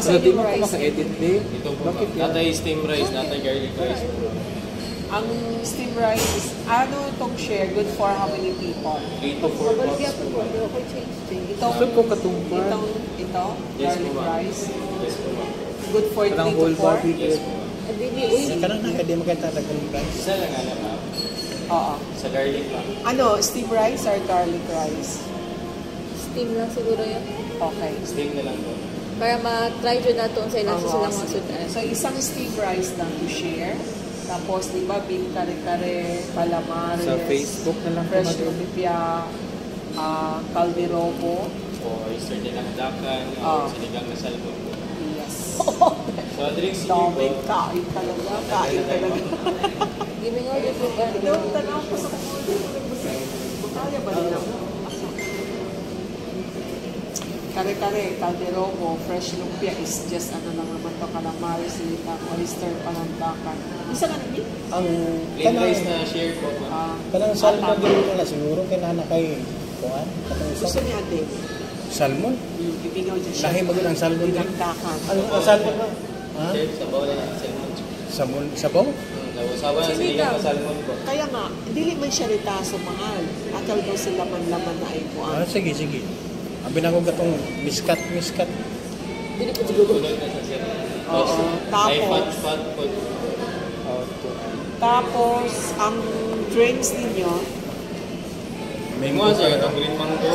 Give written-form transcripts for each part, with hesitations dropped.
nasa yung rice. Maka-edit din. Ito po ma'am. Natay steam rice, natay garlic rice po. Ang steam rice is, ano itong share? Good for how many people? 3 to 4 cups po ma'am. Itong, Gusto ko katumpan. ito, Yes garlic po ma'am. rice. Yes po ma'am. Good for 3 Parang to whole 4? body. Yes po ma'am. Kanang na, hindi magkatatagal ng price. Isa lang nga na ma'am. Oo. Sa garlic ma'am. Ano, steam rice or garlic rice? Steam lang siguro yun. Okay. Steam na lang po. Para ma-try dyan natin sa ilang Oo, silang mga sige. sudan. So, isang steam rice lang to share. Tapos, di ba, beef kare-kare, calamares, Sa Facebook na lang fresh kumain. lumpia, calderobo. O oyster din ang dakan, Ah. o sinigang na salmon po. Yes. So, drinks niyo po. Dami, kain talaga, kain talaga. Giving order po ba? Doon, tanaw ko sa kumunod. Kaya ba nila? Kare-kare, calderobo, fresh lumpia is just ano lang naman to, calamares, sinigang, oyster, panandakan. Isa ka namin? Ang Plain rice na share po ma'am. kanang salmon din na siguro kinana kay kuan. Gusto niya din. Salmon? Ibigaw dyan siya. Lahi mo ang salmon din. Dinagdakan. Ano ang salmon ba? Ha? Share sa bawal ng salmon. Salmon sabaw? Nawasawa na sinigang na salmon po. Kaya nga, dili man siya ritaso mahal. Akal daw sila man-laman na ay kuan. Sige, sige. Abi na ko gatong miskat. Dili po siguro. Tulog na sa sir. Oo. Ay, Tapos, fat food. tapos, ang drinks ninyo, May mga sir, itong green mango.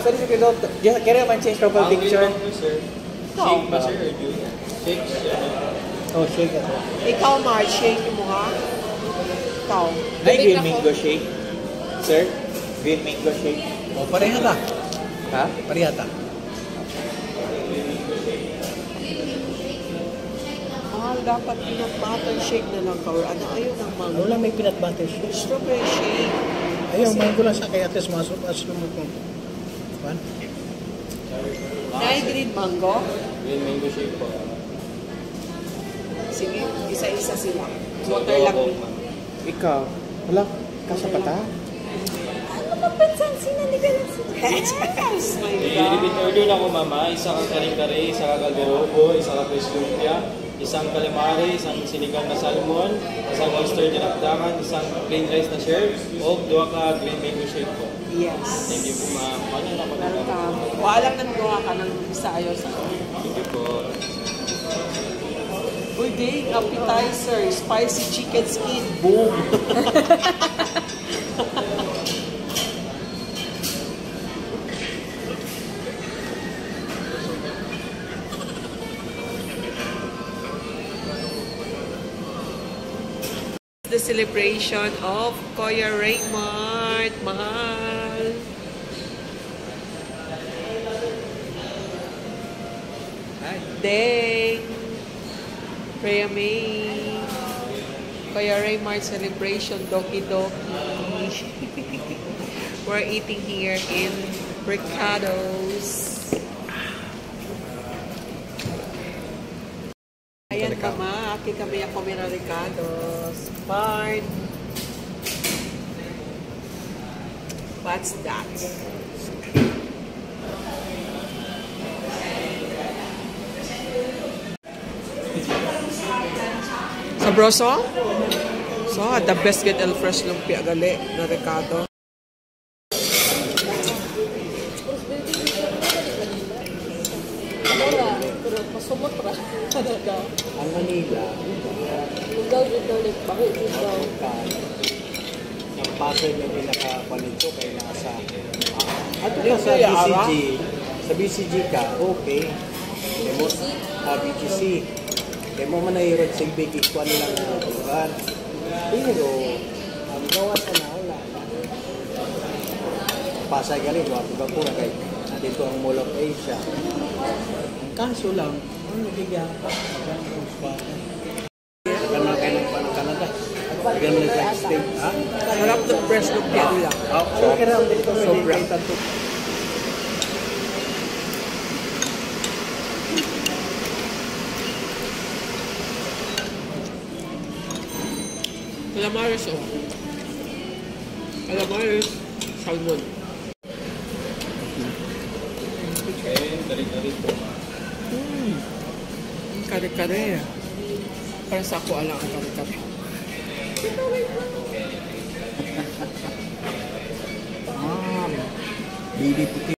Sorry sige doctor. Kaya man change profile Ang green picture. mango sir. Shake ba sir or juice? Shake siya. Oh, shake it. ikaw Marge, shake mo ha? Ikaw. Ay, green mango shake. Sir, green mango shake. Oh, pareha ta. Ha? Pareha ta. Dapat peanut butter shake na lang ka or ano, ayaw ng mango. Ano lang may peanut butter shake? Strawberry shake. Ayaw, mango lang sa kaya ates masuk as lumot mo. Kuan? Dahil green mango, Green mango shake po. sige, isa-isa sila. Water lang. Ikaw, wala ka sa pata? Ano ba pansan? Sinaligan lang sila. Yes! My I-repeat God. order na ko mama. Isa kang kare-kare, isa kang calderobo, isa kang fresh lumpia, isang calamari, isang sinigang na salmon, isang oyster dinakdakan, isang plain rice na share, o 2 ka green mango shake po. Yes. Thank you po ma'am. Ano na Welcome. Walang nanggawa ka ng isa ayaw sa akin. Thank you po. Uy, ding, appetizer, spicy chicken skin, boom! The celebration of Kuya Raymart, mahal! Ding! Freya May! Kuya Raymart celebration, Doki Doki. We're eating here in Ricardo's. Ayan kama, aki kami ako mira Ricardo's. Part. What's that? Sabroso? So, the best get el fresh lumpia gali na Ricardo. Wala. Pero pasumot pa. Talaga. Ang Manila, Ikaw dito ulit. Bakit dito? ang pasay na pinaka-palito kay nasa Ato Di ka sa sa BCG, sa BCG ka, okay. Demo, BGC. Demo man na hirot sa big ikuan lang ang lugar. Pero, ang gawa sa na, wala. Pasay galing, wapag ako na kay dito ang Mall of Asia. Ang kaso lang, ang nagigya pa, ang spot. Tagal na kayo ng Canada. Tagal na kayo stay. Ha? Sarap ng fresh lumpia nila. Okay na, dito Sobra. Calamares, oh. Calamares, salmon. Okay, galing-galing po. Kare-kare. Para sa ako alang ang kare-kare. Baby puti.